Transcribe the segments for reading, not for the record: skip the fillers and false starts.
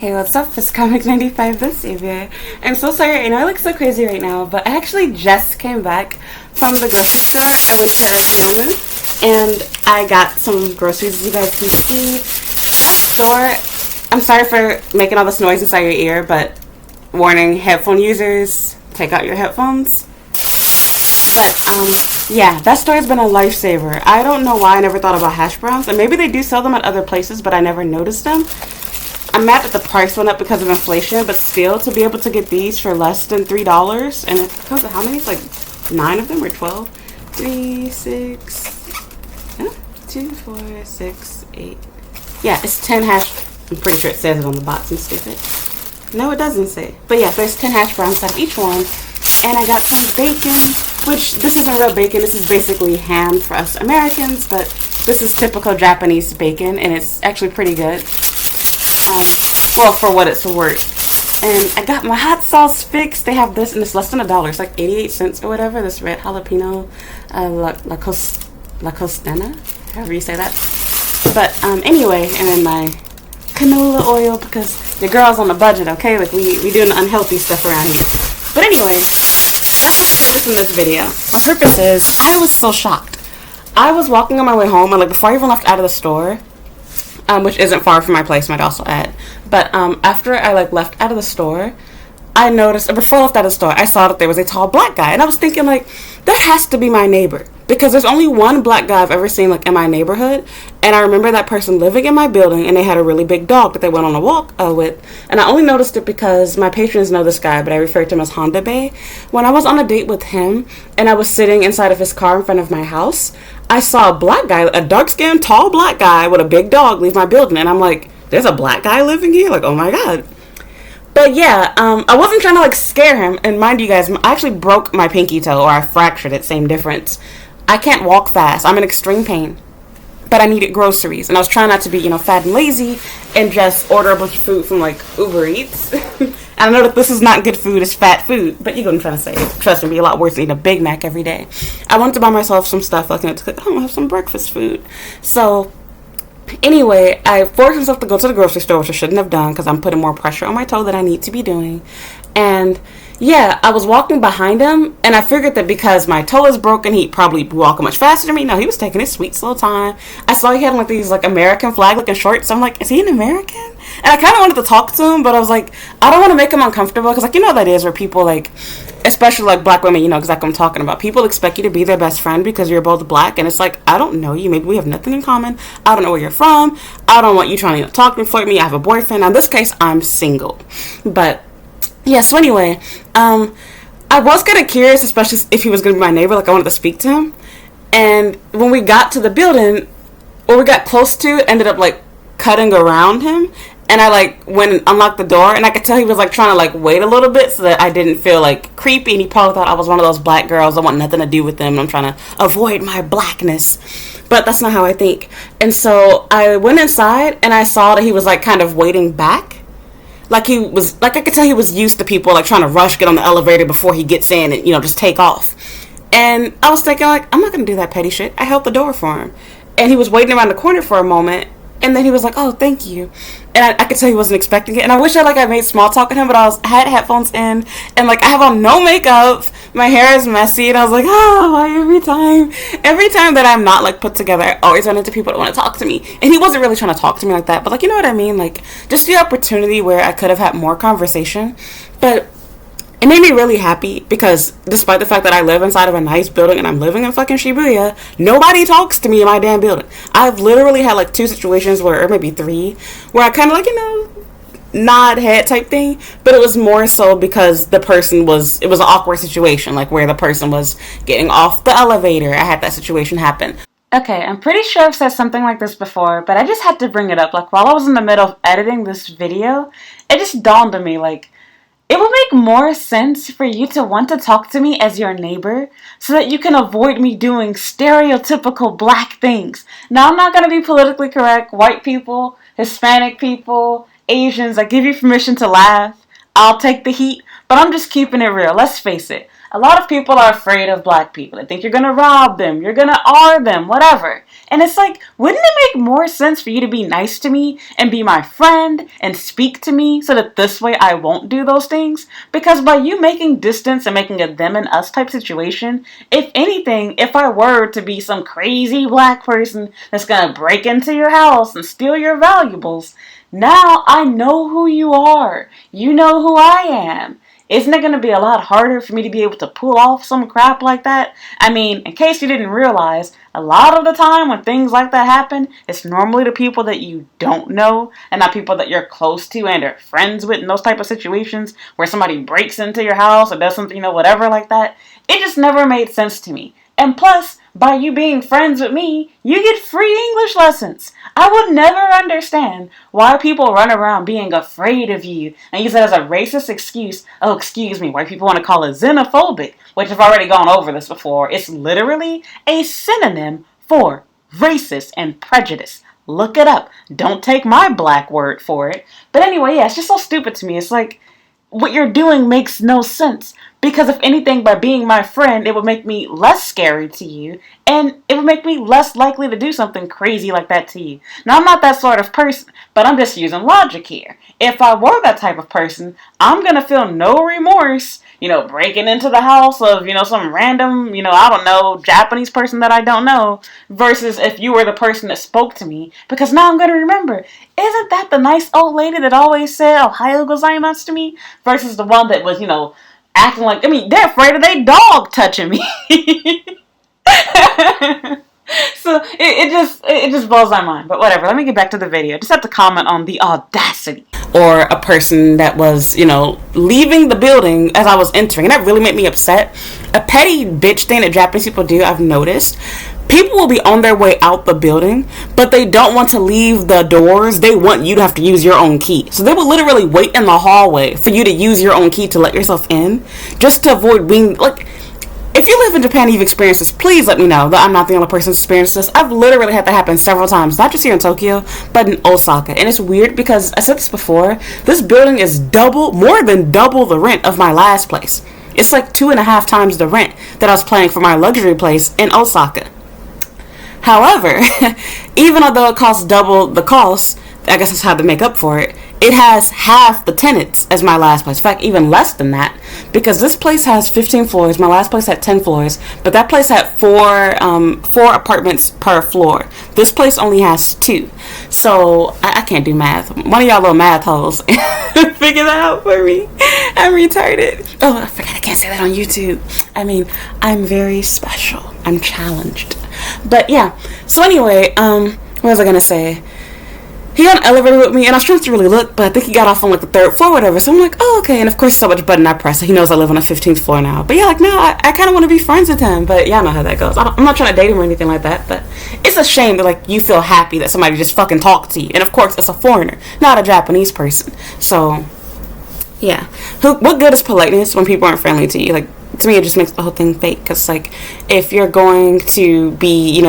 Hey, what's up? It's Comic 95 the Savior. I'm so sorry, I know I look so crazy right now, but I actually just came back from the grocery store. I went to Arizona and I got some groceries, as you guys can see. That store, I'm sorry for making all this noise inside your ear, but warning, headphone users, take out your headphones. But yeah, that store has been a lifesaver. I don't know why I never thought about hash browns, and maybe they do sell them at other places, but I never noticed them. I'm mad that the price went up because of inflation, but still, to be able to get these for less than $3, and it comes to how many? It's like 9 of them or 12? 3, 6, 2, 4, 6, 8. Yeah, it's 10 hash. I'm pretty sure it says it on the box. I'm stupid. No, it doesn't say. But yeah, there's 10 hash browns out of each one. And I got some bacon, which this isn't real bacon. This is basically ham for us Americans, but this is typical Japanese bacon, and it's actually pretty good. Well, for what it's worth. And I got my hot sauce fixed. They have this, and it's less than $1. It's like 88 cents or whatever. This red jalapeno, la costena, however you say that. But anyway, and then my canola oil, because your girl's on a budget, okay? Like we doing unhealthy stuff around here. But anyway, that's what's the purpose in this video. My purpose is I was so shocked. I was walking on my way home, and like before I even left out of the store, which isn't far from my place, might also add. But after I like left out of the store, I noticed, or before I left out of the store, I saw that there was a tall black guy, and I was thinking like, that has to be my neighbor, because there's only one black guy I've ever seen like in my neighborhood, and I remember that person living in my building, and they had a really big dog that they went on a walk with, and I only noticed it because my patrons know this guy, but I refer to him as Honda Bay. When I was on a date with him, and I was sitting inside of his car in front of my house, I saw a black guy, a dark-skinned, tall black guy with a big dog leave my building, and I'm like, there's a black guy living here? Like, oh my god. But yeah, I wasn't trying to like scare him, and mind you guys, I actually broke my pinky toe, or I fractured it, same difference. I can't walk fast. I'm in extreme pain. But I needed groceries, and I was trying not to be, fat and lazy, and just order a bunch of food from like Uber Eats. And I know that this is not good food, it's fat food, but you know what I'm trying to say. Trust me, it'd be a lot worse than eating a Big Mac every day. I wanted to buy myself some stuff, like, to cook. I'm gonna have some breakfast food. So, anyway, I forced myself to go to the grocery store, which I shouldn't have done, because I'm putting more pressure on my toe than I need to be doing. And yeah, I was walking behind him, and I figured that because my toe is broken, he'd probably be walking much faster than me. No, he was taking his sweet, slow time. I saw he had like these like American flag looking shorts. So I'm like, is he an American? And I kind of wanted to talk to him, but I was like, I don't want to make him uncomfortable, because like, that is where people like, especially like black women, exactly what I'm talking about. People expect you to be their best friend because you're both black, and it's like, I don't know you. Maybe we have nothing in common. I don't know where you're from. I don't want you trying to talk to me, flirt me. I have a boyfriend. Now, in this case, I'm single. But yeah, so anyway, I was kind of curious, especially if he was going to be my neighbor. Like, I wanted to speak to him. And when we got to the building, or we got close to it, ended up like cutting around him. And I like went and unlocked the door, and I could tell he was like trying to like wait a little bit so that I didn't feel like creepy. And he probably thought I was one of those black girls. I want nothing to do with them. I'm trying to avoid my blackness. But that's not how I think. And so I went inside, and I saw that he was like kind of waiting back. Like he was, like I could tell he was used to people like trying to rush, get on the elevator before he gets in and, just take off. And I was thinking like, I'm not going to do that petty shit. I held the door for him. And he was waiting around the corner for a moment. And then he was like, oh, thank you. And I could tell he wasn't expecting it. And I wish I made small talk with him, but I had headphones in. And like, I have on no makeup. My hair is messy. And I was like, every time that I'm not like put together, I always run into people that want to talk to me. And he wasn't really trying to talk to me like that. But like, you know what I mean? Like, just the opportunity where I could have had more conversation. But it made me really happy, because despite the fact that I live inside of a nice building and I'm living in fucking Shibuya, nobody talks to me in my damn building. I've literally had like 2 situations or maybe 3, where I kind of like, nod head type thing, but it was more so because it was an awkward situation, like where the person was getting off the elevator. I had that situation happen. Okay, I'm pretty sure I've said something like this before, but I just had to bring it up. Like, while I was in the middle of editing this video, it just dawned on me, like, it would make more sense for you to want to talk to me as your neighbor so that you can avoid me doing stereotypical black things. Now, I'm not going to be politically correct. White people, Hispanic people, Asians, I give you permission to laugh. I'll take the heat. But I'm just keeping it real. Let's face it. A lot of people are afraid of black people. They think you're going to rob them, you're going to R them, whatever. And it's like, wouldn't it make more sense for you to be nice to me and be my friend and speak to me so that this way I won't do those things? Because by you making distance and making a them and us type situation, if anything, if I were to be some crazy black person that's going to break into your house and steal your valuables, now I know who you are. You know who I am. Isn't it going to be a lot harder for me to be able to pull off some crap like that? I mean, in case you didn't realize, a lot of the time when things like that happen, it's normally the people that you don't know and not people that you're close to and are friends with in those type of situations where somebody breaks into your house or does something, whatever like that. It just never made sense to me. And plus, by you being friends with me, you get free English lessons. I would never understand why people run around being afraid of you and use it as a racist excuse. Oh, excuse me, why people want to call it xenophobic, which I've already gone over this before. It's literally a synonym for racist and prejudice. Look it up. Don't take my black word for it. But anyway, yeah, it's just so stupid to me. It's like, what you're doing makes no sense. Because if anything, by being my friend, it would make me less scary to you, and it would make me less likely to do something crazy like that to you. Now, I'm not that sort of person, but I'm just using logic here. If I were that type of person, I'm going to feel no remorse, breaking into the house of, some random, I don't know, Japanese person that I don't know, versus if you were the person that spoke to me, because now I'm going to remember, isn't that the nice old lady that always said, Ohio gozaimasu to me, versus the one that was, acting like, they're afraid of their dog touching me. So it just blows my mind. But whatever, let me get back to the video. I just have to comment on the audacity. Or a person that was, leaving the building as I was entering. And that really made me upset. A petty bitch thing that Japanese people do, I've noticed. People will be on their way out the building, but they don't want to leave the doors. They want you to have to use your own key. So they will literally wait in the hallway for you to use your own key to let yourself in, just to avoid being, like, if you live in Japan and you've experienced this, please let me know that I'm not the only person who's experienced this. I've literally had that happen several times, not just here in Tokyo, but in Osaka. And it's weird because, I said this before, this building is more than double the rent of my last place. It's like 2.5 times the rent that I was paying for my luxury place in Osaka. However, even although it costs double the cost, I guess that's how to make up for it, it has half the tenants as my last place. In fact, even less than that, because this place has 15 floors. My last place had 10 floors, but that place had four apartments per floor. This place only has 2. So I can't do math. One of y'all little math hoes figure that out for me. I'm retarded. Oh, I forgot I can't say that on YouTube. I'm very special. I'm challenged. But yeah. So anyway, what was I gonna say? He got an elevator with me, and I was trying to really look, but I think he got off on like the 3rd floor or whatever. So I'm like, oh, okay. And of course, so much button I press, so he knows I live on the 15th floor now. But yeah, like, no, I kind of want to be friends with him. But yeah, I know how that goes. I'm not trying to date him or anything like that, but it's a shame that, like, you feel happy that somebody just fucking talked to you. And of course, it's a foreigner, not a Japanese person. So, yeah. What good is politeness when people aren't friendly to you? Like, to me, it just makes the whole thing fake. Because, like, if you're going to be,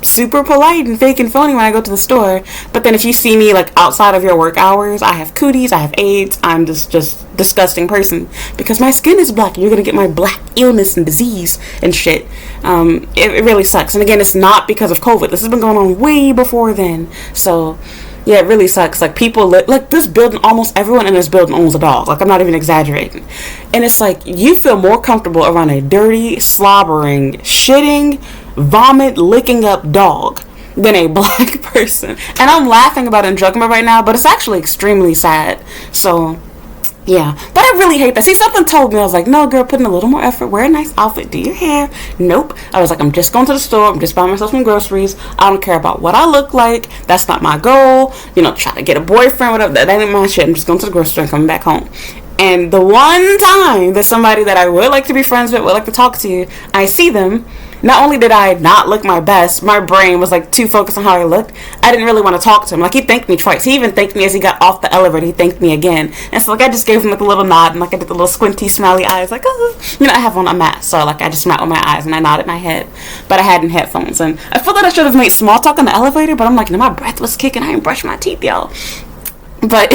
super polite and fake and phony when I go to the store, but then if you see me, like, outside of your work hours, I have cooties, I have AIDS, I'm just disgusting person. Because my skin is black, and you're going to get my black illness and disease and shit. It really sucks. And again, it's not because of COVID. This has been going on way before then. So, yeah, it really sucks. Like, people, like, this building, almost everyone in this building owns a dog. Like, I'm not even exaggerating. And it's like, you feel more comfortable around a dirty, slobbering, shitting, vomit, licking up dog than a black person. And I'm laughing about it and joking about it right now, but it's actually extremely sad. So, yeah. But I really hate that. See, something told me, I was like, no, girl, put in a little more effort. Wear a nice outfit. Do your hair. Nope. I was like, I'm just going to the store. I'm just buying myself some groceries. I don't care about what I look like. That's not my goal. Try to get a boyfriend, whatever. That ain't my shit. I'm just going to the grocery store and coming back home. And the one time that somebody that I would like to be friends with, would like to talk to, I see them, not only did I not look my best, my brain was like too focused on how I looked, I didn't really want to talk to him. Like, he thanked me twice. He even thanked me as he got off the elevator. He thanked me again. And so, like, I just gave him like a little nod, and like I did the little squinty smiley eyes, like, oh, I have on a mask, so like I just smiled with my eyes and I nodded my head, but I had in headphones. And I feel that I should have made small talk on the elevator, but I'm like, my breath was kicking. I didn't brush my teeth, y'all. But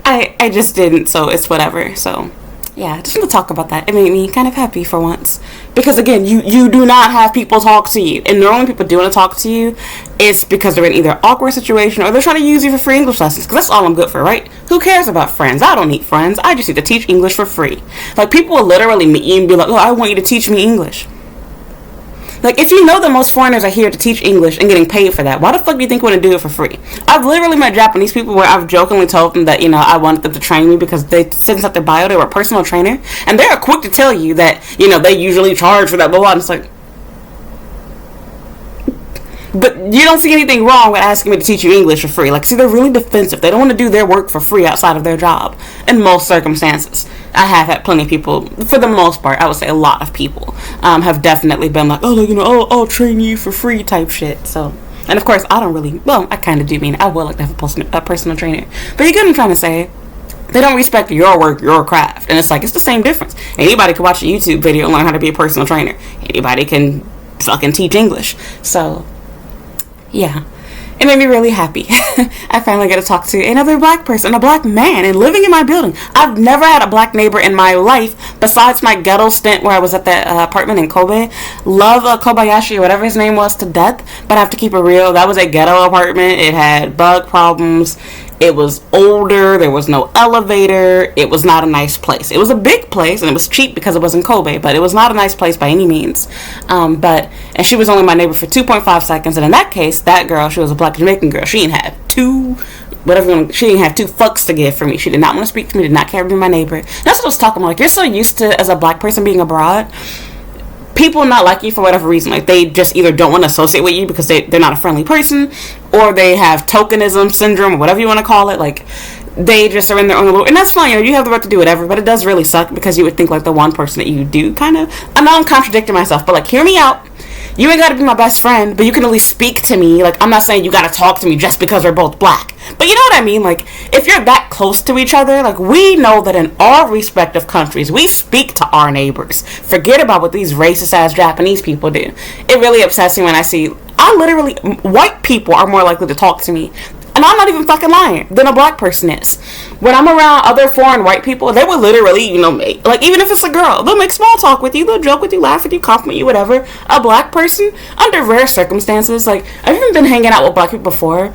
I I just didn't, so it's whatever. So yeah, just want to talk about that. It made me kind of happy for once. Because again, you do not have people talk to you. And normally people do want to talk to you, it's because they're in either awkward situation or they're trying to use you for free English lessons. Because that's all I'm good for, right? Who cares about friends? I don't need friends. I just need to teach English for free. Like, people will literally meet you and be like, oh, I want you to teach me English. Like, if you know that most foreigners are here to teach English and getting paid for that, why the fuck do you think you want to do it for free? I've literally met Japanese people where I've jokingly told them that, I wanted them to train me because they said inside their bio they were a personal trainer. And they're quick to tell you that, they usually charge for that, blah, blah. And it's like, but you don't see anything wrong with asking me to teach you English for free. Like, see, they're really defensive. They don't want to do their work for free outside of their job in most circumstances. I have had plenty of people, for the most part, I would say a lot of people, have definitely been like, I'll train you for free type shit. So, and of course, I don't really, well, I kind of do mean I would like to have a personal trainer. But you get what I'm trying to say. They don't respect your work, your craft. And it's like, it's the same difference. Anybody can watch a YouTube video and learn how to be a personal trainer. Anybody can fucking teach English. So, yeah, it made me really happy. I finally get to talk to another black person, a black man, and living in my building. I've never had a black neighbor in my life besides my ghetto stint where I was at that apartment in Kobe. Love Kobayashi or whatever his name was to death, but I have to keep it real. That was a ghetto apartment. It had bug problems. It was older. There was no elevator. It was not a nice place. It was a big place, and it was cheap because it was in Kobe, but it was not a nice place by any means. And she was only my neighbor for 2.5 seconds, and in that case, that girl, she was a black Jamaican girl. She didn't have two fucks to give for me. She did not want to speak to me, did not care to be my neighbor. That's what I was talking about. Like, you're so used to, as a black person being abroad, people not like you for whatever reason. Like, they just either don't want to associate with you because they're not a friendly person, or they have tokenism syndrome, or whatever you want to call it. Like, they just are in their own little, and that's fine, you have the right to do whatever, but it does really suck because you would think like the one person that you do kind of, I know I'm contradicting myself, but like, hear me out. You ain't gotta be my best friend, but you can at least speak to me. Like, I'm not saying you gotta talk to me just because we're both black, but you know what I mean? Like, if you're that close to each other, like, we know that in our respective countries, we speak to our neighbors. Forget about what these racist ass Japanese people do. It really upsets me when I see, white people are more likely to talk to me, and I'm not even fucking lying, than a black person is. When I'm around other foreign white people, they will literally, like, even if it's a girl, they'll make small talk with you, they'll joke with you, laugh with you, compliment you, whatever. A black person, under rare circumstances, like, I've even been hanging out with black people before.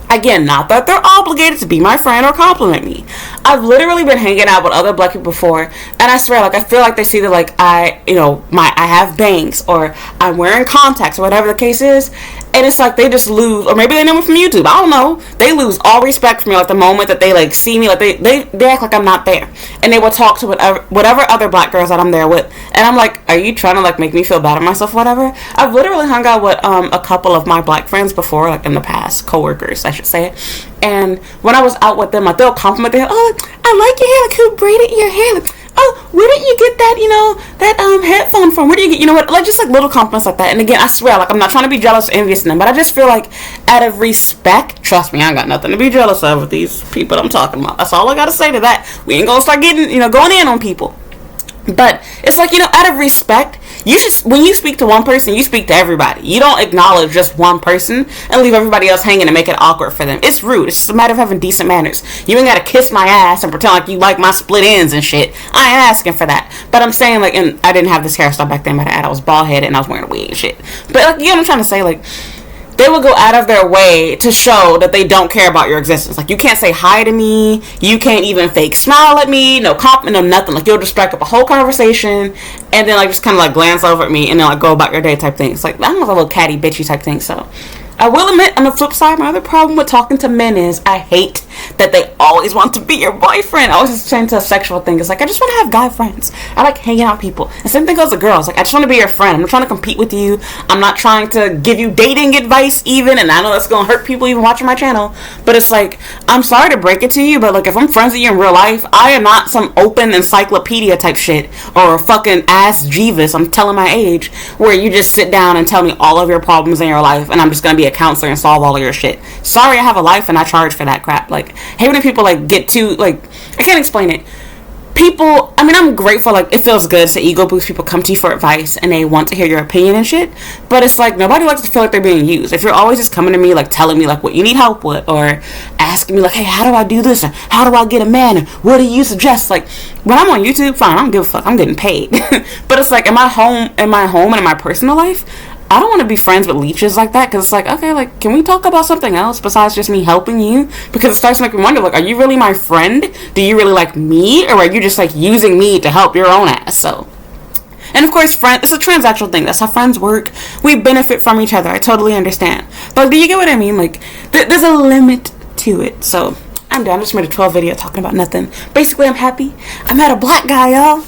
Again, not that they're obligated to be my friend or compliment me. I've literally been hanging out with other black people before, and I swear, like, I feel like they see that, like, I have bangs, or I'm wearing contacts, or whatever the case is, and it's like they just lose, or maybe they know me from YouTube, I don't know, they lose all respect for me, like, the moment that they, like, see me, like, they act like I'm not there, and they will talk to whatever other black girls that I'm there with, and I'm like, are you trying to, like, make me feel bad at myself or whatever? I've literally hung out with a couple of my black friends before, like, in the past, coworkers, I should say, and when I was out with them, like, they'll compliment them, oh, I like your hair, like, who braided your hair, like, oh, where did you get that, that headphone from? Where do you get, like, just, like, little compliments like that. And again, I swear, like, I'm not trying to be jealous or envious of them, but I just feel like, out of respect, trust me, I ain't got nothing to be jealous of with these people I'm talking about. That's all I gotta say to that. We ain't gonna start getting, going in on people. But it's like, out of respect, you should, when you speak to one person, you speak to everybody. You don't acknowledge just one person and leave everybody else hanging and make it awkward for them. It's rude. It's just a matter of having decent manners. You ain't gotta kiss my ass and pretend like you like my split ends and shit. I ain't asking for that. But I'm saying, like, and I didn't have this hairstyle back then, but I was bald headed and I was wearing a wig and shit. But, like, you know what I'm trying to say? Like, they will go out of their way to show that they don't care about your existence. Like, you can't say hi to me. You can't even fake smile at me. No compliment, no nothing. Like, you'll just strike up a whole conversation and then, like, just kind of, like, glance over at me and then, like, go about your day type thing. It's like, I'm like a little catty, bitchy type thing. So, I will admit, on the flip side, my other problem with talking to men is I hate that they always want to be your boyfriend. I always just turn into a sexual thing. It's like, I just want to have guy friends. I like hanging out with people. And same thing goes to girls. Like, I just want to be your friend. I'm not trying to compete with you. I'm not trying to give you dating advice even. And I know that's going to hurt people even watching my channel. But it's like, I'm sorry to break it to you, but, like, if I'm friends with you in real life, I am not some open encyclopedia type shit or a fucking ass Jeeves, I'm telling my age, where you just sit down and tell me all of your problems in your life and I'm just going to be a counselor and solve all of your shit. Sorry, I have a life and I charge for that crap. Like, hate when people, like, get too, like, I can't explain it. people, I mean, I'm grateful, like, it feels good to ego boost. People come to you for advice and they want to hear your opinion and shit, but it's like, nobody likes to feel like they're being used. If you're always just coming to me, like, telling me, like, what you need help with, or asking me, like, hey, how do I do this, or how do I get a man, and what do you suggest, like, when I'm on YouTube, fine, I don't give a fuck, I'm getting paid. But it's like, in my home and in my personal life, I don't want to be friends with leeches like that, because it's like, okay, like, can we talk about something else besides just me helping you? Because it starts to make me wonder, like, are you really my friend? Do you really like me? Or are you just, like, using me to help your own ass? So, and of course, it's a transactional thing. That's how friends work. We benefit from each other. I totally understand. But do you get what I mean? Like, there's a limit to it. So, I'm done. I just made a 12 video talking about nothing. Basically, I'm happy. I met a black guy, y'all.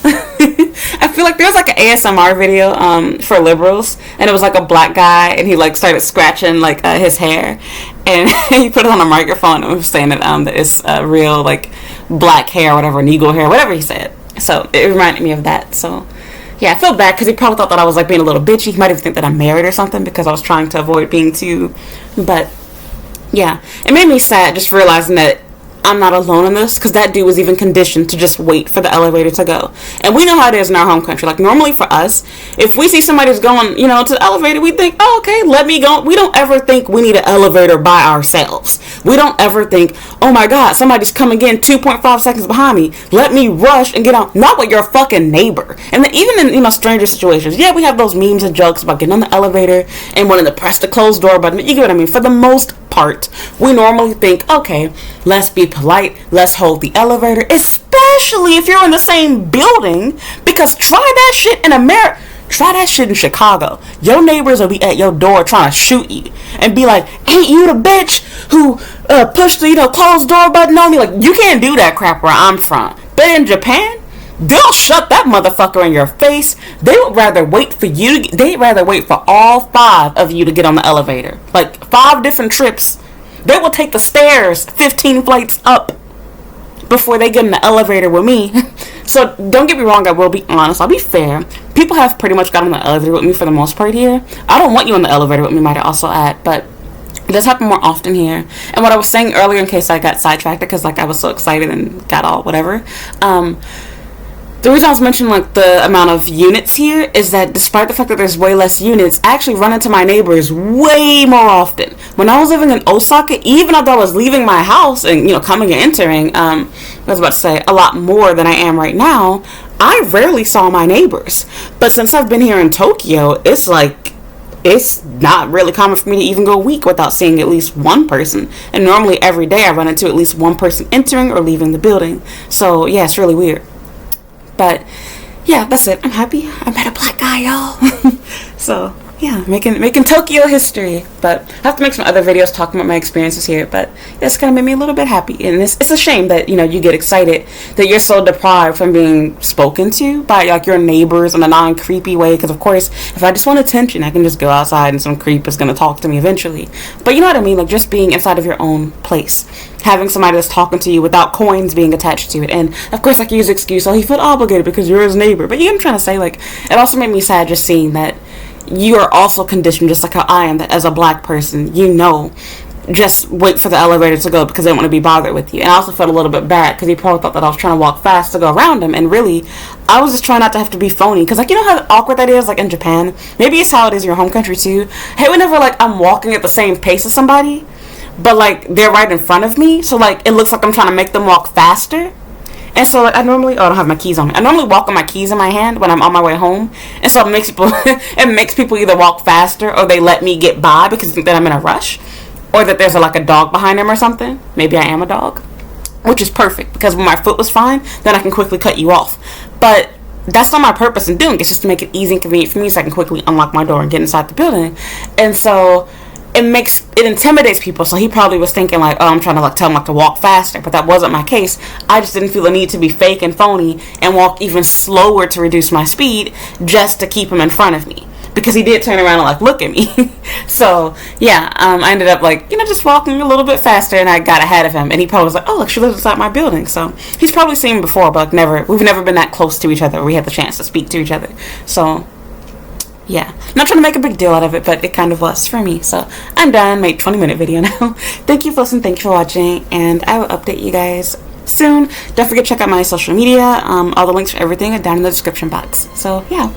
I feel like there was like an ASMR video for liberals, and it was like a black guy, and he like started scratching like his hair, and he put it on a microphone and was saying that it's real like black hair, or whatever, Negro hair, whatever he said. So it reminded me of that. So yeah, I feel bad because he probably thought that I was like being a little bitchy. He might even think that I'm married or something because I was trying to avoid being too. But yeah, it made me sad just realizing that I'm not alone in this, because that dude was even conditioned to just wait for the elevator to go. And we know how it is in our home country. Like, normally for us, if we see somebody's going, you know, to the elevator, we think, oh, okay, let me go. We don't ever think we need an elevator by ourselves. We don't ever think, oh my God, somebody's coming in 2.5 seconds behind me. Let me rush and get on. Not with your fucking neighbor. And then even in, you know, stranger situations, yeah, we have those memes and jokes about getting on the elevator and wanting to press the closed door button. You get what I mean? For the most part, we normally think, okay, let's be polite, let's hold the elevator, especially if you're in the same building, because try that shit in America. Try that shit in Chicago. Your neighbors will be at your door trying to shoot you and be like, ain't you the bitch who pushed the, you know, closed door button on me? Like, you can't do that crap where I'm from. But in Japan, they'll shut that motherfucker in your face. They would rather wait for you to, they'd rather wait for all 5 of you to get on the elevator. Like 5 different trips. They will take the stairs 15 flights up before they get in the elevator with me. So don't get me wrong, I will be honest, I'll be fair. People have pretty much got on the elevator with me for the most part here. I don't want you on the elevator with me, might I also add, but it does happen more often here. And what I was saying earlier, in case I got sidetracked, because like I was so excited and got all whatever, the reason I was mentioning like the amount of units here is that despite the fact that there's way less units, I actually run into my neighbors way more often. When I was living in Osaka, even though I was leaving my house and, you know, coming and entering, I was about to say a lot more than I am right now, I rarely saw my neighbors. But since I've been here in Tokyo, it's like, it's not really common for me to even go a week without seeing at least one person. And normally every day I run into at least one person entering or leaving the building. So yeah, it's really weird. But yeah, that's it. I'm happy. I met a black guy, y'all. So yeah, making Tokyo history. But I have to make some other videos talking about my experiences here. But it's kind of made me a little bit happy. And it's a shame that, you know, you get excited that you're so deprived from being spoken to by like your neighbors in a non-creepy way. Because of course, if I just want attention, I can just go outside and some creep is going to talk to me eventually. But you know what I mean? Like just being inside of your own place. Having somebody that's talking to you without coins being attached to it. And of course, like, use excuse, oh, he felt obligated because you're his neighbor. But you know what I'm trying to say? Like, it also made me sad just seeing that you are also conditioned just like how I am, that as a black person, you know, just wait for the elevator to go because they don't want to be bothered with you. And I also felt a little bit bad because he probably thought that I was trying to walk fast to go around him. And really, I was just trying not to have to be phony. Because, like, you know how awkward that is, like, in Japan? Maybe it's how it is in your home country, too. Hey, whenever, like, I'm walking at the same pace as somebody, but like they're right in front of me, so like it looks like I'm trying to make them walk faster. And so like I don't have my keys on me. I normally walk with my keys in my hand when I'm on my way home, and so it makes people either walk faster or they let me get by because they think that I'm in a rush, or that there's like a dog behind them or something. Maybe I am a dog, which is perfect because when my foot was fine, then I can quickly cut you off. But that's not my purpose in doing it. It's just to make it easy and convenient for me so I can quickly unlock my door and get inside the building. And so it intimidates people. So he probably was thinking like, oh, I'm trying to like tell him like to walk faster, but that wasn't my case. I just didn't feel the need to be fake and phony and walk even slower to reduce my speed just to keep him in front of me, because he did turn around and like look at me. So yeah, I ended up like, you know, just walking a little bit faster, and I got ahead of him, and he probably was like, oh look, she lives inside my building. So he's probably seen me before, but like we've never been that close to each other where we had the chance to speak to each other. So yeah, not trying to make a big deal out of it, but it kind of was for me. So I'm done. Made 20-minute video now. Thank you for listening. Thank you for watching, and I will update you guys soon. Don't forget to check out my social media. All the links for everything are down in the description box. So yeah.